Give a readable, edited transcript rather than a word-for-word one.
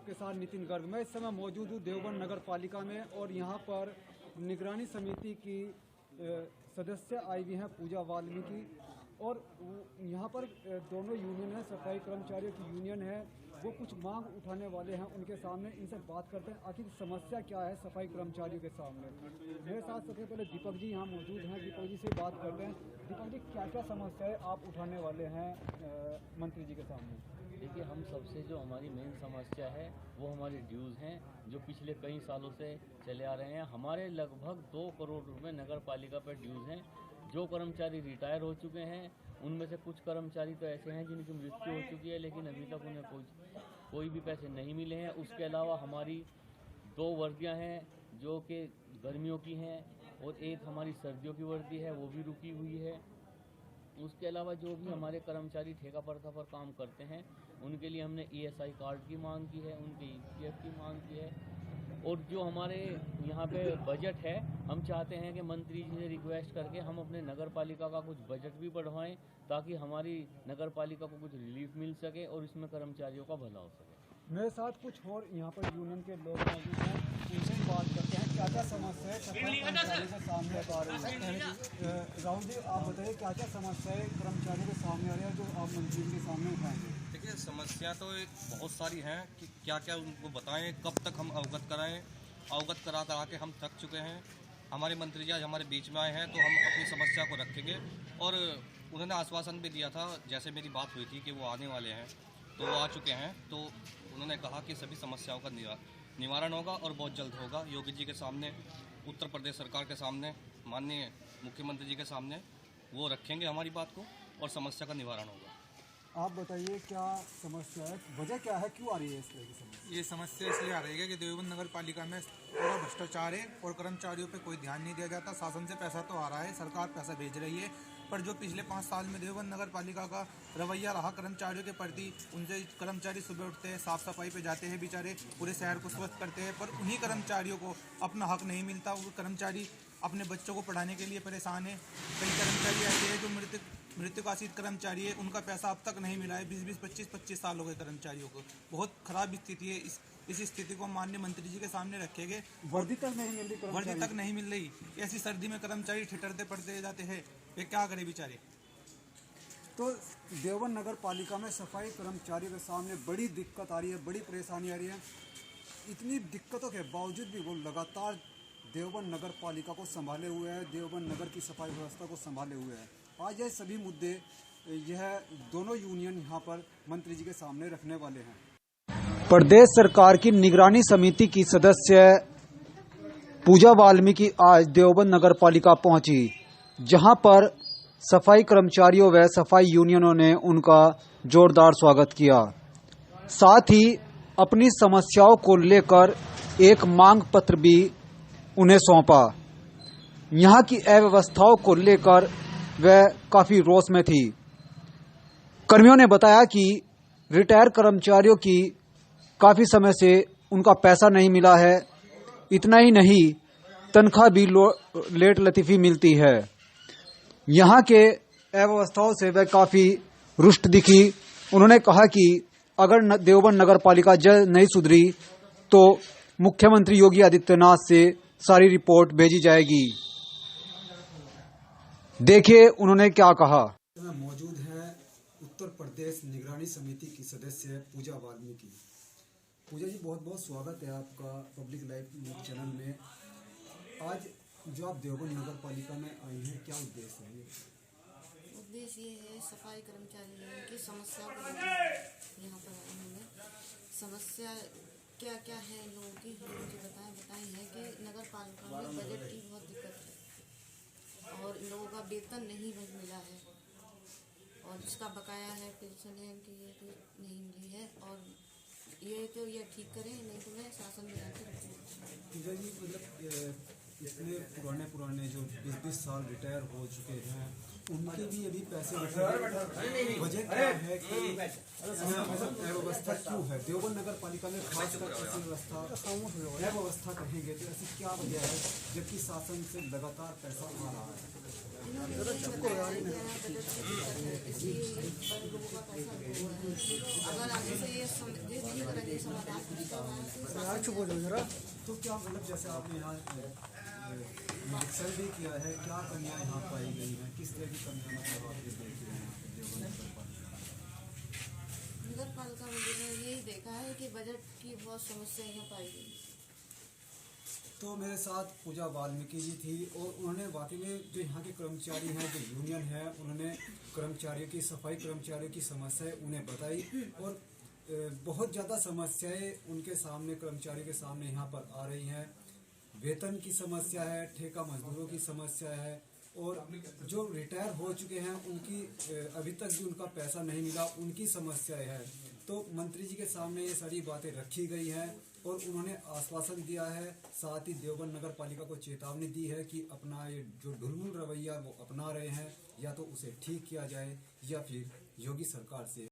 आपके साथ नितिन गर्ग। मैं इस समय मौजूद हूँ देवबंद नगर पालिका में और यहाँ पर निगरानी समिति की सदस्य आई हुई हैं पूजा वाल्मीकि, और यहाँ पर दोनों यूनियन है, सफाई कर्मचारियों की यूनियन है, वो कुछ मांग उठाने वाले हैं उनके सामने। इनसे बात करते हैं आखिर समस्या क्या है सफाई कर्मचारियों के सामने। मेरे साथ सबसे पहले दीपक जी यहाँ मौजूद हैं, दीपक जी से बात करते हैं। दीपक जी, क्या क्या समस्याएं आप उठाने वाले हैं मंत्री जी के सामने? देखिए, हम सबसे जो हमारी मेन समस्या है वो हमारी ड्यूज़ हैं, जो पिछले कई सालों से चले आ रहे हैं। हमारे लगभग 2 करोड़ रुपए नगर पालिका पर ड्यूज़ हैं। जो कर्मचारी रिटायर हो चुके हैं उनमें से कुछ कर्मचारी तो ऐसे हैं जिनकी मृत्यु हो चुकी है, लेकिन अभी तक उन्हें कोई भी पैसे नहीं मिले हैं। उसके अलावा हमारी 2 वर्दियाँ हैं जो कि गर्मियों की हैं, और एक हमारी सर्दियों की वर्दी है, वो भी रुकी हुई है। उसके अलावा जो भी हमारे कर्मचारी ठेका प्रथा पर काम करते हैं उनके लिए हमने ESI कार्ड की मांग की है, उनके EPF की मांग की है। और जो हमारे यहाँ पे बजट है, हम चाहते हैं कि मंत्री जी से रिक्वेस्ट करके हम अपने नगर पालिका का कुछ बजट भी बढ़वाएं, ताकि हमारी नगर पालिका को कुछ रिलीफ मिल सके और इसमें कर्मचारियों का भला हो सके। मेरे साथ कुछ और यहाँ पर यूनियन के लोग मौजूद हैं, उनसे बात करते हैं क्या क्या समस्याएं सफाई कर्मचारियों के सामने आ रही है। राहुल जी, आप बताइए क्या क्या समस्याएं कर्मचारियों के सामने आ रही है जो आप मंत्री के सामने उठाएंगे? देखिए, समस्या तो बहुत सारी हैं कि क्या क्या उनको बताएं, कब तक हम अवगत कराएं। अवगत करा के हम थक चुके हैं। हमारे मंत्री जी आज हमारे बीच में आए हैं तो हम अपनी समस्या को रखेंगे, और उन्होंने आश्वासन भी दिया था, जैसे मेरी बात हुई थी कि वो आने वाले हैं, तो वो आ चुके हैं। तो उन्होंने कहा कि सभी समस्याओं का निवारण होगा और बहुत जल्द होगा। योगी जी के सामने, उत्तर प्रदेश सरकार के सामने, माननीय मुख्यमंत्री जी के सामने वो रखेंगे हमारी बात को, और समस्या का निवारण होगा। आप बताइए क्या समस्या है, वजह क्या है, क्यों आ रही है इस तरह की समस्या? ये समस्या इसलिए आ रही है कि देवबंद नगर पालिका में थोड़ा भ्रष्टाचार है और कर्मचारियों पे कोई ध्यान नहीं दिया जाता। शासन से पैसा तो आ रहा है, सरकार पैसा भेज रही है, पर जो पिछले 5 साल में देवबंद नगर पालिका का रवैया रहा कर्मचारियों के प्रति, उनसे कर्मचारी सुबह उठते हैं, साफ सफाई पे जाते हैं, बेचारे पूरे शहर को स्वच्छ करते हैं, पर उन्हीं कर्मचारियों को अपना हक नहीं मिलता। वो कर्मचारी अपने बच्चों को पढ़ाने के लिए परेशान है। कई कर्मचारी ऐसे हैं जो मृत्युकाशीत कर्मचारी है, उनका पैसा अब तक नहीं मिला है। 20-20, 25-25 साल हो गए कर्मचारियों को। बहुत खराब स्थिति है। इस स्थिति को माननीय मंत्री जी के सामने रखेंगे। वर्दी तक नहीं मिल रही, वर्दी तक नहीं मिल रही। ऐसी सर्दी में कर्मचारी ठिठुरते पड़ते जाते हैं, वे क्या करें बेचारे। तो देवबंद नगर पालिका में सफाई कर्मचारियों के सामने बड़ी दिक्कत आ रही है, बड़ी परेशानी आ रही है। इतनी दिक्कतों के बावजूद भी वो लगातार देवबंद नगर पालिका को संभाले हुए है, देवबंद नगर की सफाई व्यवस्था को संभाले हुए है। आज ये सभी मुद्दे यह दोनों यूनियन यहाँ पर मंत्री जी के सामने रखने वाले हैं। प्रदेश सरकार की निगरानी समिति की सदस्य पूजा वाल्मीकि आज देवबंद नगर पालिका पहुंची, जहां पर सफाई कर्मचारियों व सफाई यूनियनों ने उनका जोरदार स्वागत किया। साथ ही अपनी समस्याओं को लेकर एक मांग पत्र भी उन्हें सौंपा। यहाँ की अव्यवस्थाओं को लेकर वह काफी रोष में थी। कर्मियों ने बताया कि रिटायर कर्मचारियों की काफी समय से उनका पैसा नहीं मिला है। इतना ही नहीं, तनख्वाह भी लेट लतीफी मिलती है। यहाँ के अव्यवस्थाओं से वह काफी रुष्ट दिखी। उन्होंने कहा कि अगर देवबंद नगर पालिका जल्द नहीं सुधरी तो मुख्यमंत्री योगी आदित्यनाथ से सारी रिपोर्ट भेजी जाएगी। देखिए उन्होंने क्या कहा। मौजूद है उत्तर प्रदेश निगरानी समिति की सदस्य पूजा वाल्मीकि। पूजा जी, बहुत बहुत स्वागत है आपका पब्लिक लाइफ न्यूज चैनल में। आज जो आप देवबंद नगर पालिका में आई हैं, क्या उद्देश्य है? उद्देश्य ये है सफाई कर्मचारियों की समस्या को यहाँ पर आए हैं। समस्या क्या क्या है लोगों की, मुझे बताई है कि नगर पालिका में बजट की बहुत दिक्कत है और इन लोगों का वेतन नहीं मिला है, और जिसका बकाया है पेंशन है कि ये तो नहीं मिली है, और ये ठीक करें, नहीं तो मैं शासन में आके पूजा जी, मतलब इतने पुराने जो 20-20 साल रिटायर हो चुके हैं, उनके भी अभी पैसे बचे। वजह क्या है कि अव्यवस्था क्यों है देवबंद नगर पालिका में, खासकर ऐसी व्यवस्था अव्यवस्था कहेंगे तो ऐसी क्या वजह है जबकि शासन से लगातार पैसा आ रहा है? इन्होंने ये बताया है कि यहाँ बजट की दिक्कत है, इसलिए पर लोगों का पैसा हुआ है। अगर आगे से ये इसी तरह के समाधान करता है तो क्या मतलब जैसे आपने यहाँ निरीक्षण भी किया है, क्या कमियाँ यहाँ पाई गई हैं, किस तरह की कमियाँ मतलब आपने देखी हैं यहाँ पे देवबंद नगर पालिका में? नगर पालिका में मैंने यही देखा है कि बजट की बहुत समस्या यहाँ पाई गई। तो मेरे साथ पूजा वाल्मीकि जी थी और उन्होंने वाकई में जो यहाँ के कर्मचारी हैं, जो यूनियन है, उन्होंने कर्मचारियों की, सफाई कर्मचारियों की समस्याएं उन्हें बताई और बहुत ज़्यादा समस्याएं उनके सामने, कर्मचारियों के सामने यहाँ पर आ रही हैं। वेतन की समस्या है, ठेका मजदूरों की समस्या है और जो रिटायर हो चुके हैं उनकी अभी तक भी उनका पैसा नहीं मिला, उनकी समस्याएं है। तो मंत्री जी के सामने ये सारी बातें रखी गई हैं और उन्होंने आश्वासन दिया है, साथ ही देवबंद नगर पालिका को चेतावनी दी है कि अपना ये जो ढुलमुल रवैया वो अपना रहे हैं या तो उसे ठीक किया जाए या फिर योगी सरकार से